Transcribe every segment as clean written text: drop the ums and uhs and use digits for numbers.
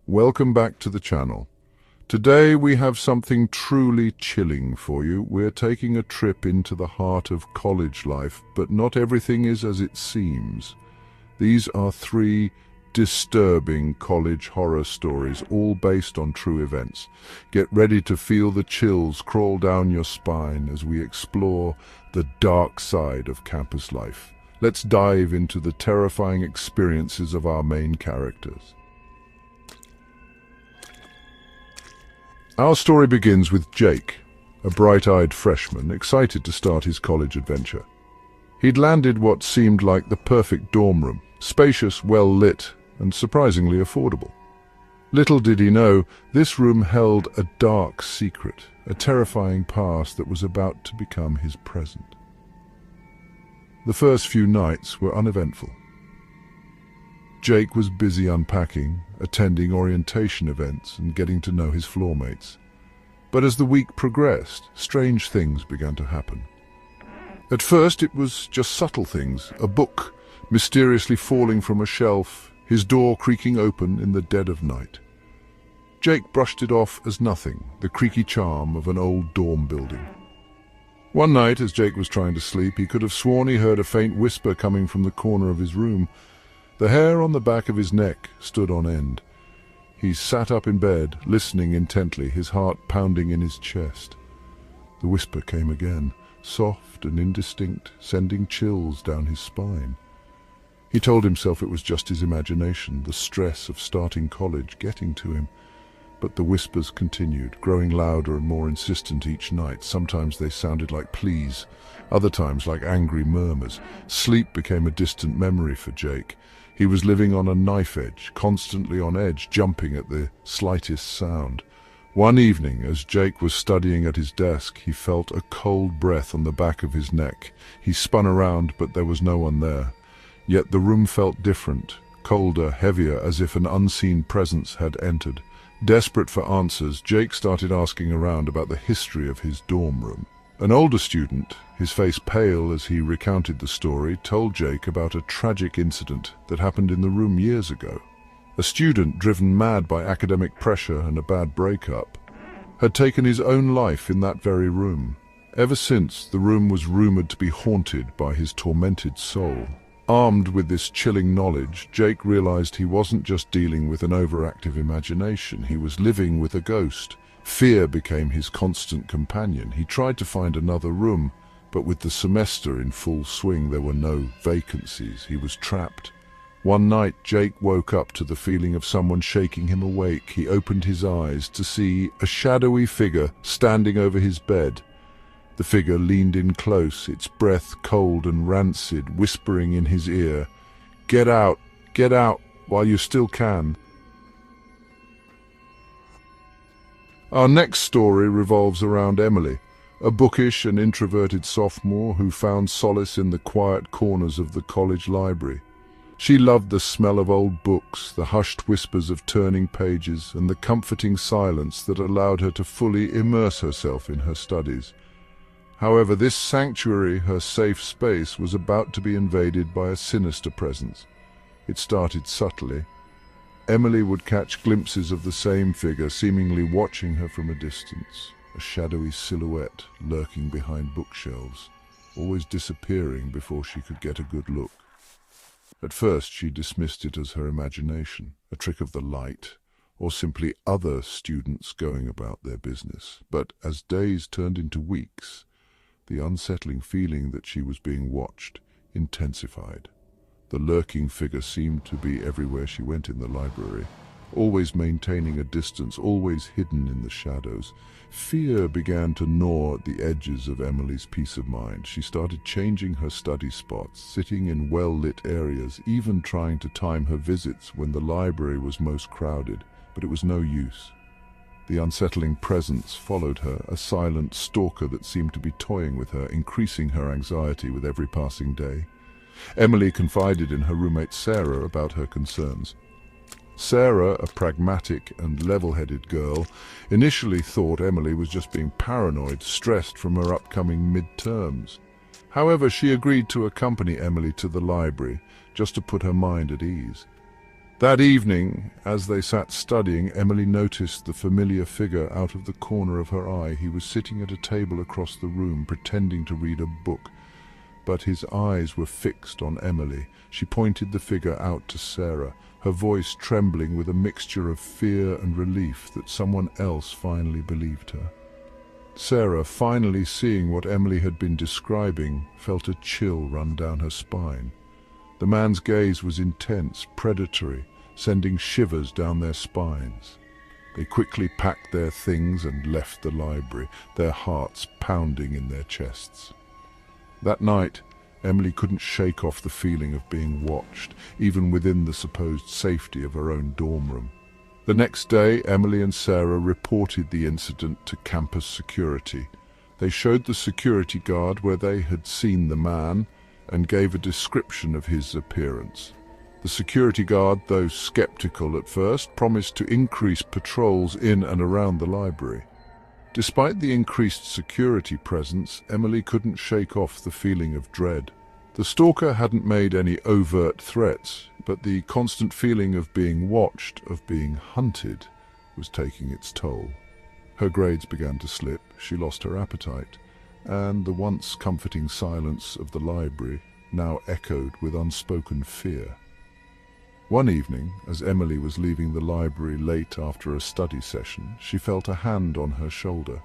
Welcome back to the channel. Today we have something truly chilling for you. We're taking a trip into the heart of college life, but not everything is as it seems. These are three disturbing college horror stories, all based on true events. Get ready to feel the chills crawl down your spine as we explore the dark side of campus life. Let's dive into the terrifying experiences of our main characters. Our story begins with Jake, a bright-eyed freshman excited to start his college adventure. He'd landed what seemed like the perfect dorm room, spacious, well-lit, and surprisingly affordable. Little did he know, this room held a dark secret, a terrifying past that was about to become his present. The first few nights were uneventful. Jake was busy unpacking, attending orientation events, and getting to know his floormates. But as the week progressed, strange things began to happen. At first it was just subtle things, a book mysteriously falling from a shelf, his door creaking open in the dead of night. Jake brushed it off as nothing, the creaky charm of an old dorm building. One night, as Jake was trying to sleep, he could have sworn he heard a faint whisper coming from the corner of his room. The hair on the back of his neck stood on end. He sat up in bed, listening intently, his heart pounding in his chest. The whisper came again, soft and indistinct, sending chills down his spine. He told himself it was just his imagination, the stress of starting college getting to him. But the whispers continued, growing louder and more insistent each night. Sometimes they sounded like pleas, other times like angry murmurs. Sleep became a distant memory for Jake. He was living on a knife edge, constantly on edge, jumping at the slightest sound. One evening, as Jake was studying at his desk, he felt a cold breath on the back of his neck. He spun around, but there was no one there. Yet the room felt different, colder, heavier, as if an unseen presence had entered. Desperate for answers, Jake started asking around about the history of his dorm room. An older student, his face pale as he recounted the story, told Jake about a tragic incident that happened in the room years ago. A student, driven mad by academic pressure and a bad breakup, had taken his own life in that very room. Ever since, the room was rumored to be haunted by his tormented soul. Armed with this chilling knowledge, Jake realized he wasn't just dealing with an overactive imagination, he was living with a ghost. Fear became his constant companion. He tried to find another room, but with the semester in full swing, there were no vacancies. He was trapped. One night, Jake woke up to the feeling of someone shaking him awake. He opened his eyes to see a shadowy figure standing over his bed. The figure leaned in close, its breath cold and rancid, whispering in his ear, get out, while you still can." Our next story revolves around Emily, a bookish and introverted sophomore who found solace in the quiet corners of the college library. She loved the smell of old books, the hushed whispers of turning pages, and the comforting silence that allowed her to fully immerse herself in her studies. However, this sanctuary, her safe space, was about to be invaded by a sinister presence. It started subtly. Emily would catch glimpses of the same figure, seemingly watching her from a distance, a shadowy silhouette lurking behind bookshelves, always disappearing before she could get a good look. At first she dismissed it as her imagination, a trick of the light, or simply other students going about their business. But as days turned into weeks, the unsettling feeling that she was being watched intensified. The lurking figure seemed to be everywhere she went in the library, always maintaining a distance, always hidden in the shadows. Fear began to gnaw at the edges of Emily's peace of mind. She started changing her study spots, sitting in well-lit areas, even trying to time her visits when the library was most crowded. But it was no use. The unsettling presence followed her, a silent stalker that seemed to be toying with her, increasing her anxiety with every passing day. Emily confided in her roommate Sarah about her concerns. Sarah, a pragmatic and level-headed girl, initially thought Emily was just being paranoid, stressed from her upcoming midterms. However, she agreed to accompany Emily to the library, just to put her mind at ease. That evening, as they sat studying, Emily noticed the familiar figure out of the corner of her eye. He was sitting at a table across the room, pretending to read a book, but his eyes were fixed on Emily. She pointed the figure out to Sarah, her voice trembling with a mixture of fear and relief that someone else finally believed her. Sarah, finally seeing what Emily had been describing, felt a chill run down her spine. The man's gaze was intense, predatory, sending shivers down their spines. They quickly packed their things and left the library, their hearts pounding in their chests. That night, Emily couldn't shake off the feeling of being watched, even within the supposed safety of her own dorm room. The next day, Emily and Sarah reported the incident to campus security. They showed the security guard where they had seen the man and gave a description of his appearance. The security guard, though skeptical at first, promised to increase patrols in and around the library. Despite the increased security presence, Emily couldn't shake off the feeling of dread. The stalker hadn't made any overt threats, but the constant feeling of being watched, of being hunted, was taking its toll. Her grades began to slip, she lost her appetite, and the once comforting silence of the library now echoed with unspoken fear. One evening, as Emily was leaving the library late after a study session, she felt a hand on her shoulder.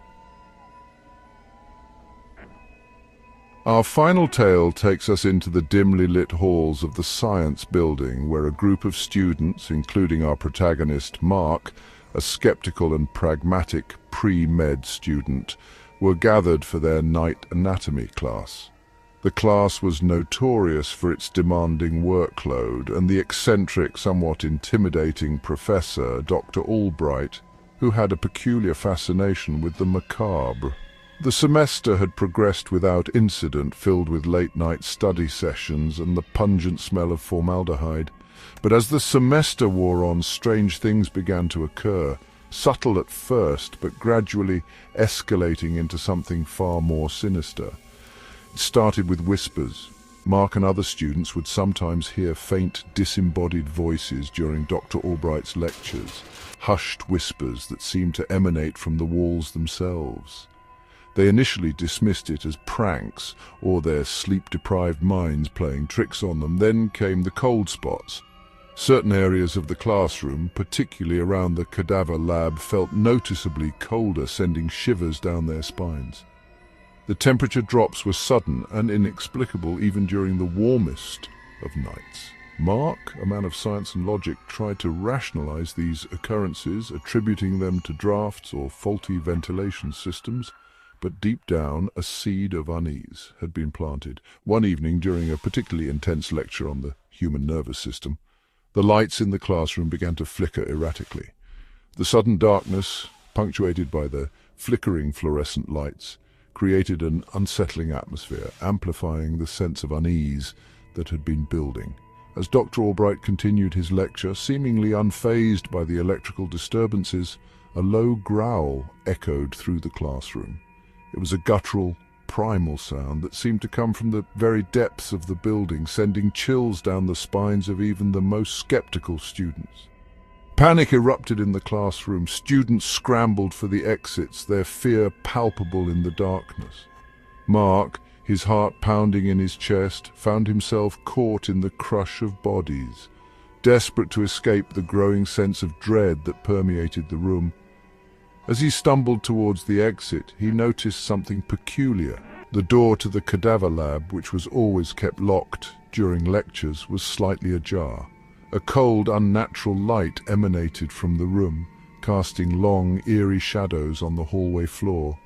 Our final tale takes us into the dimly lit halls of the science building, where a group of students, including our protagonist Mark, a skeptical and pragmatic pre-med student, were gathered for their night anatomy class. The class was notorious for its demanding workload, and the eccentric, somewhat intimidating professor, Dr. Albright, who had a peculiar fascination with the macabre. The semester had progressed without incident, filled with late-night study sessions and the pungent smell of formaldehyde. But as the semester wore on, strange things began to occur, subtle at first, but gradually escalating into something far more sinister. It started with whispers. Mark and other students would sometimes hear faint, disembodied voices during Dr. Albright's lectures, hushed whispers that seemed to emanate from the walls themselves. They initially dismissed it as pranks or their sleep-deprived minds playing tricks on them. Then came the cold spots. Certain areas of the classroom, particularly around the cadaver lab, felt noticeably colder, sending shivers down their spines. The temperature drops were sudden and inexplicable even during the warmest of nights. Mark, a man of science and logic, tried to rationalize these occurrences, attributing them to drafts or faulty ventilation systems, but deep down a seed of unease had been planted. One evening, during a particularly intense lecture on the human nervous system, the lights in the classroom began to flicker erratically. The sudden darkness, punctuated by the flickering fluorescent lights, created an unsettling atmosphere, amplifying the sense of unease that had been building. As Dr. Albright continued his lecture, seemingly unfazed by the electrical disturbances, a low growl echoed through the classroom. It was a guttural, primal sound that seemed to come from the very depths of the building, sending chills down the spines of even the most skeptical students. Panic erupted in the classroom. Students scrambled for the exits, their fear palpable in the darkness. Mark, his heart pounding in his chest, found himself caught in the crush of bodies. Desperate to escape the growing sense of dread that permeated the room, as he stumbled towards the exit, he noticed something peculiar. The door to the cadaver lab, which was always kept locked during lectures, was slightly ajar. A cold, unnatural light emanated from the room, casting long, eerie shadows on the hallway floor.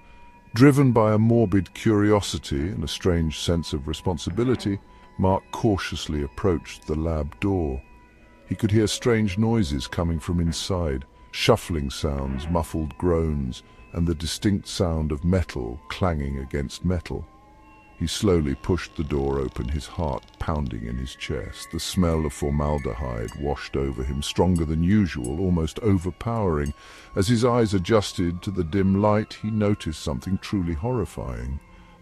Driven by a morbid curiosity and a strange sense of responsibility, Mark cautiously approached the lab door. He could hear strange noises coming from inside, shuffling sounds, muffled groans, and the distinct sound of metal clanging against metal. He slowly pushed the door open, his heart pounding in his chest. The smell of formaldehyde washed over him, stronger than usual, almost overpowering. As his eyes adjusted to the dim light, he noticed something truly horrifying.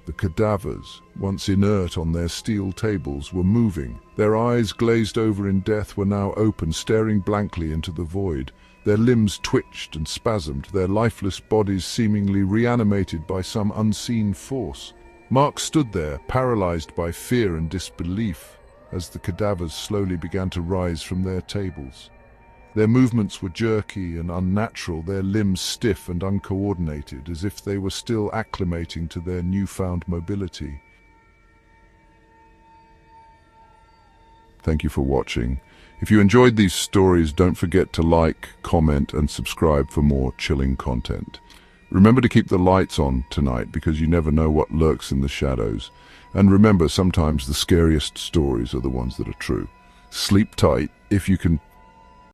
The cadavers, once inert on their steel tables, were moving. Their eyes, glazed over in death, were now open, staring blankly into the void. Their limbs twitched and spasmed, their lifeless bodies seemingly reanimated by some unseen force. Mark stood there, paralyzed by fear and disbelief, as the cadavers slowly began to rise from their tables. Their movements were jerky and unnatural, their limbs stiff and uncoordinated, as if they were still acclimating to their newfound mobility. Thank you for watching. If you enjoyed these stories, don't forget to like, comment, and subscribe for more chilling content. Remember to keep the lights on tonight, because you never know what lurks in the shadows. And remember, sometimes the scariest stories are the ones that are true. Sleep tight if you can